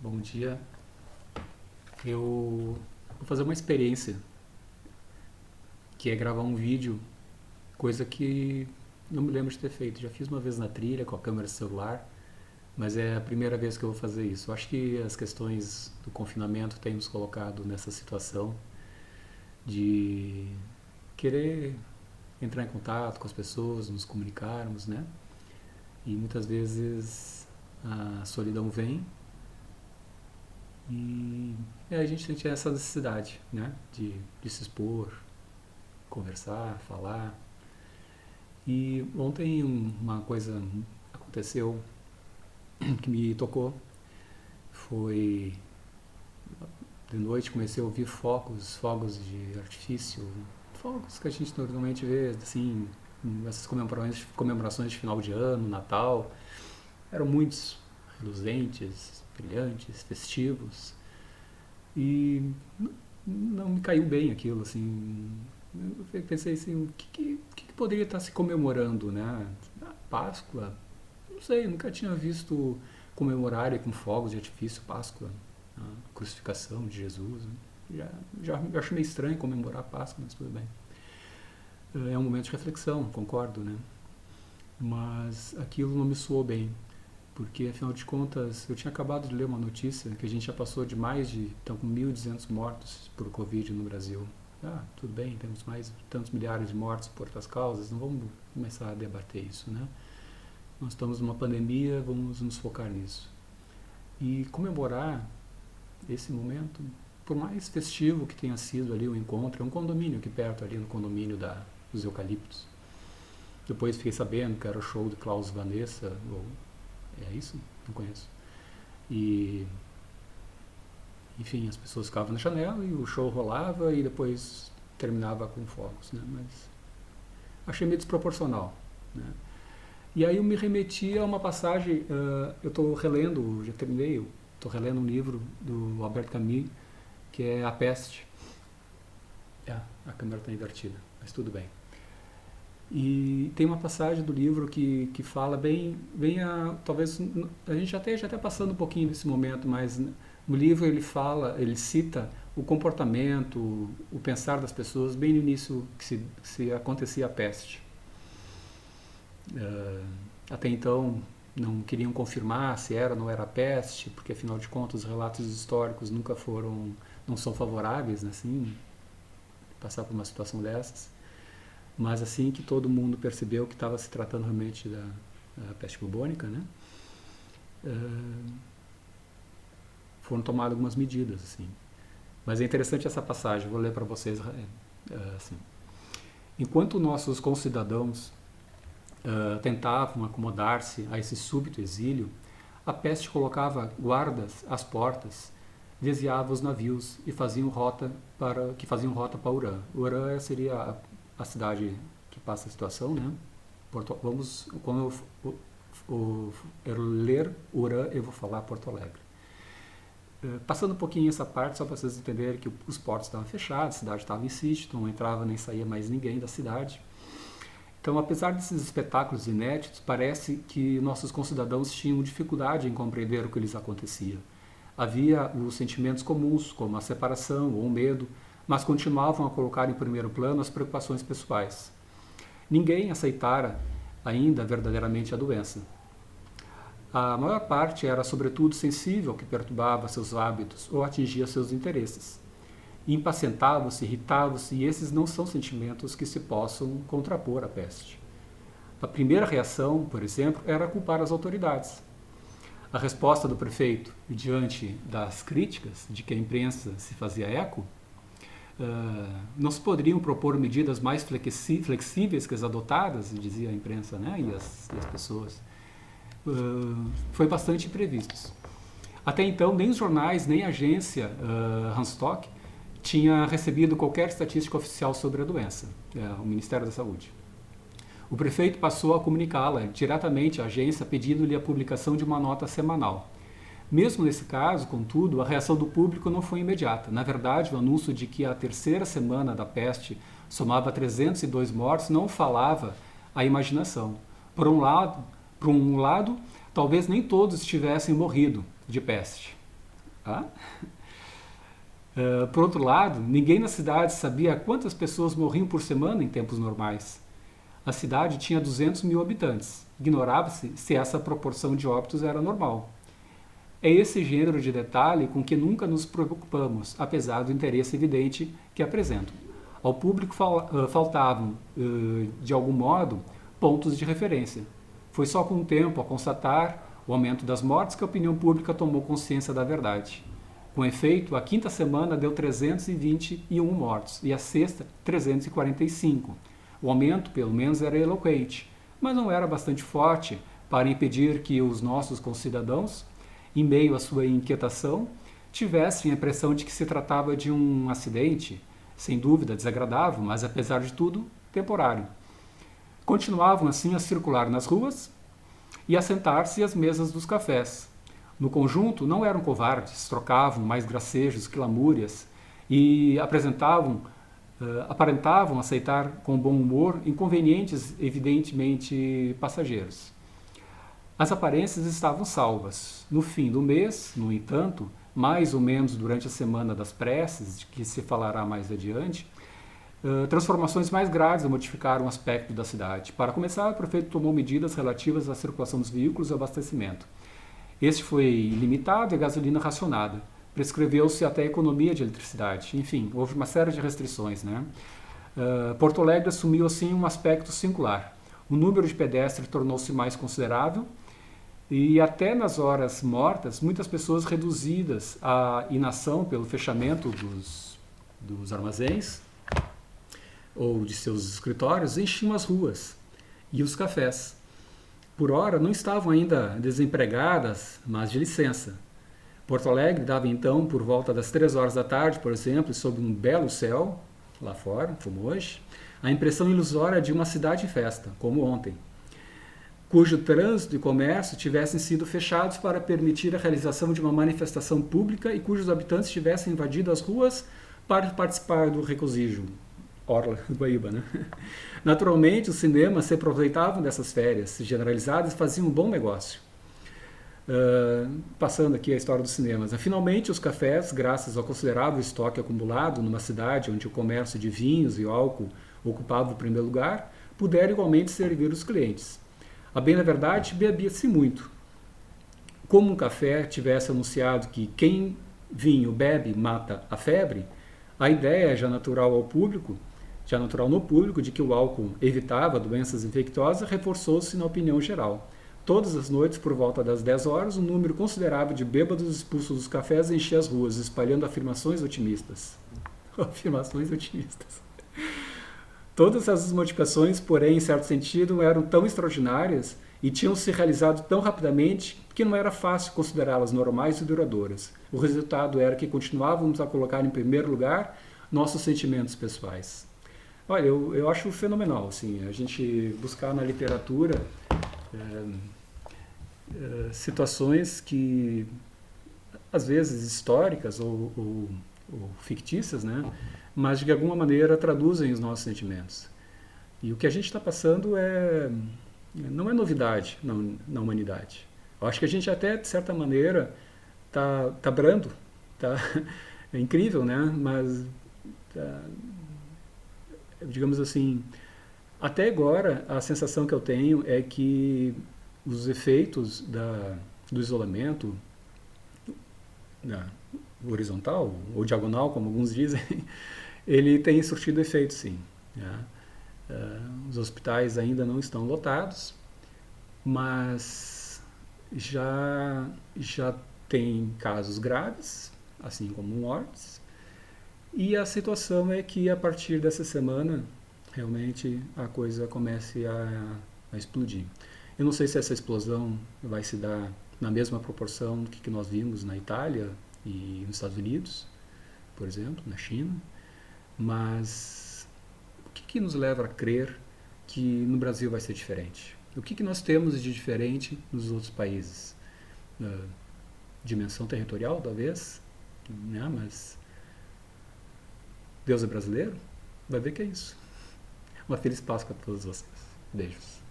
Bom dia. Eu vou fazer uma experiência, que é gravar um vídeo, coisa que não me lembro de ter feito. Já fiz uma vez na trilha com a câmera celular, mas é a primeira vez que eu vou fazer isso. Eu acho que as questões do confinamento têm nos colocado nessa situação de querer entrar em contato com as pessoas, nos comunicarmos, né? E muitas vezes a solidão vem e a gente sente essa necessidade, né? De se expor, conversar, falar. E ontem uma coisa aconteceu que me tocou. Foi de noite, comecei a ouvir fogos de artifício, fogos que a gente normalmente vê assim, nessas comemorações de final de ano, Natal. Eram muitos, reluzentes, brilhantes, festivos. E não me caiu bem aquilo, assim. Eu pensei assim, o que poderia estar se comemorando, né? Páscoa? Não sei, nunca tinha visto comemorarem com fogos de artifício Páscoa, a crucificação de Jesus. Né? Já acho meio estranho comemorar a Páscoa, mas tudo bem. É um momento de reflexão, concordo, né? Mas aquilo não me soou bem, porque afinal de contas eu tinha acabado de ler uma notícia que a gente já passou de mais de, então, com 1.200 mortos por Covid no Brasil. Tudo bem, temos mais tantos milhares de mortos por outras causas, não vamos começar a debater isso, né? Nós estamos numa pandemia, vamos nos focar nisso. E comemorar esse momento, por mais festivo que tenha sido ali o encontro, é um condomínio aqui perto, ali no condomínio dos Eucaliptos. Depois fiquei sabendo que era o show de Klaus Vanessa, ou é isso? Não conheço. E, enfim, as pessoas ficavam na janela e o show rolava e depois terminava com fogos, né? Mas achei meio desproporcional, né? E aí eu me remeti a uma passagem, eu estou relendo, já terminei, estou relendo um livro do Albert Camus, que é A Peste. A câmera está invertida, mas tudo bem. E tem uma passagem do livro que fala talvez a gente já esteja passando um pouquinho desse momento, mas no livro ele cita o comportamento, o pensar das pessoas bem no início que se acontecia a peste. Até então não queriam confirmar se era ou não era peste, porque afinal de contas os relatos históricos não são favoráveis, assim, passar por uma situação dessas. Mas assim que todo mundo percebeu que estava se tratando realmente da peste bubônica, né, foram tomadas algumas medidas, assim. Mas é interessante essa passagem, vou ler para vocês assim. Enquanto nossos concidadãos tentavam acomodar-se a esse súbito exílio, a peste colocava guardas às portas, desviava os navios e faziam rota para Urã. Urã seria a cidade que passa a situação, né? Quando eu ler Urã, eu vou falar Porto Alegre. Passando um pouquinho essa parte, só para vocês entenderem que os portos estavam fechados, a cidade estava em sítio, não entrava nem saía mais ninguém da cidade. Então, apesar desses espetáculos inéditos, parece que nossos concidadãos tinham dificuldade em compreender o que lhes acontecia. Havia os sentimentos comuns, como a separação ou o medo, mas continuavam a colocar em primeiro plano as preocupações pessoais. Ninguém aceitara ainda verdadeiramente a doença. A maior parte era, sobretudo, sensível ao que perturbava seus hábitos ou atingia seus interesses. Impacientavam-se, irritavam-se, e esses não são sentimentos que se possam contrapor à peste. A primeira reação, por exemplo, era culpar as autoridades. A resposta do prefeito, diante das críticas de que a imprensa se fazia eco, não se poderiam propor medidas mais flexíveis que as adotadas, dizia a imprensa, né, e as pessoas. Foi bastante imprevistos. Até então, nem os jornais, nem a agência Hanstock tinha recebido qualquer estatística oficial sobre a doença, o Ministério da Saúde. O prefeito passou a comunicá-la diretamente à agência, pedindo-lhe a publicação de uma nota semanal. Mesmo nesse caso, contudo, a reação do público não foi imediata. Na verdade, o anúncio de que a terceira semana da peste somava 302 mortos não falava à imaginação. Por um lado, talvez nem todos tivessem morrido de peste. Ah? Por outro lado, ninguém na cidade sabia quantas pessoas morriam por semana em tempos normais. A cidade tinha 200 mil habitantes. Ignorava-se se essa proporção de óbitos era normal. É esse gênero de detalhe com que nunca nos preocupamos, apesar do interesse evidente que apresentam. Ao público faltavam, de algum modo, pontos de referência. Foi só com o tempo, a constatar o aumento das mortes, que a opinião pública tomou consciência da verdade. Com efeito, a quinta semana deu 321 mortos e a sexta, 345. O aumento, pelo menos, era eloquente, mas não era bastante forte para impedir que os nossos concidadãos, em meio à sua inquietação, tivessem a impressão de que se tratava de um acidente, sem dúvida desagradável, mas apesar de tudo, temporário. Continuavam assim a circular nas ruas e a sentar-se às mesas dos cafés. No conjunto, não eram covardes, trocavam mais gracejos que lamúrias e aparentavam aceitar com bom humor inconvenientes evidentemente passageiros. As aparências estavam salvas. No fim do mês, no entanto, mais ou menos durante a semana das preces, de que se falará mais adiante, transformações mais graves modificaram o aspecto da cidade. Para começar, o prefeito tomou medidas relativas à circulação dos veículos e ao abastecimento. Este foi limitado e a gasolina racionada. Prescreveu-se até economia de eletricidade. Enfim, houve uma série de restrições, né? Porto Alegre assumiu assim um aspecto singular. O número de pedestres tornou-se mais considerável e até nas horas mortas, muitas pessoas reduzidas à inação pelo fechamento dos armazéns ou de seus escritórios enchiam as ruas e os cafés. Por ora, não estavam ainda desempregadas, mas de licença. Porto Alegre dava então, por volta das 3 horas da tarde, por exemplo, sob um belo céu, lá fora, como hoje, a impressão ilusória de uma cidade em festa, como ontem, cujo trânsito e comércio tivessem sido fechados para permitir a realização de uma manifestação pública e cujos habitantes tivessem invadido as ruas para participar do regozijo. Orla do Guaíba, né? Naturalmente, os cinemas se aproveitavam dessas férias generalizadas e faziam um bom negócio. Passando aqui a história dos cinemas. Finalmente, os cafés, graças ao considerável estoque acumulado numa cidade onde o comércio de vinhos e álcool ocupava o primeiro lugar, puderam igualmente servir os clientes. A bem da verdade, bebia-se muito. Como um café tivesse anunciado que quem vinho bebe mata a febre, a ideia já natural no público de que o álcool evitava doenças infecciosas reforçou-se na opinião geral. Todas as noites, por volta das 10 horas, um número considerável de bêbados expulsos dos cafés enchia as ruas, espalhando afirmações otimistas. Afirmações otimistas. Todas essas modificações, porém, em certo sentido, eram tão extraordinárias e tinham se realizado tão rapidamente que não era fácil considerá-las normais e duradouras. O resultado era que continuávamos a colocar em primeiro lugar nossos sentimentos pessoais. Olha, eu acho fenomenal assim, a gente buscar na literatura situações que, às vezes, históricas ou fictícias, né? Mas de alguma maneira traduzem os nossos sentimentos. E o que a gente está passando não é novidade na humanidade. Eu acho que a gente até, de certa maneira, tá brando, tá? É incrível, né? Mas, digamos assim, até agora a sensação que eu tenho é que os efeitos do isolamento horizontal ou diagonal, como alguns dizem, ele tem surtido efeito, sim. Né? Os hospitais ainda não estão lotados, mas já tem casos graves, assim como mortes, e a situação é que a partir dessa semana realmente a coisa comece a explodir. Eu não sei se essa explosão vai se dar na mesma proporção do que nós vimos na Itália e nos Estados Unidos, por exemplo, na China, mas o que nos leva a crer que no Brasil vai ser diferente? O que nós temos de diferente nos outros países? Dimensão territorial, talvez, né? Mas Deus é brasileiro? Vai ver que é isso. Uma feliz Páscoa a todos vocês. Beijos.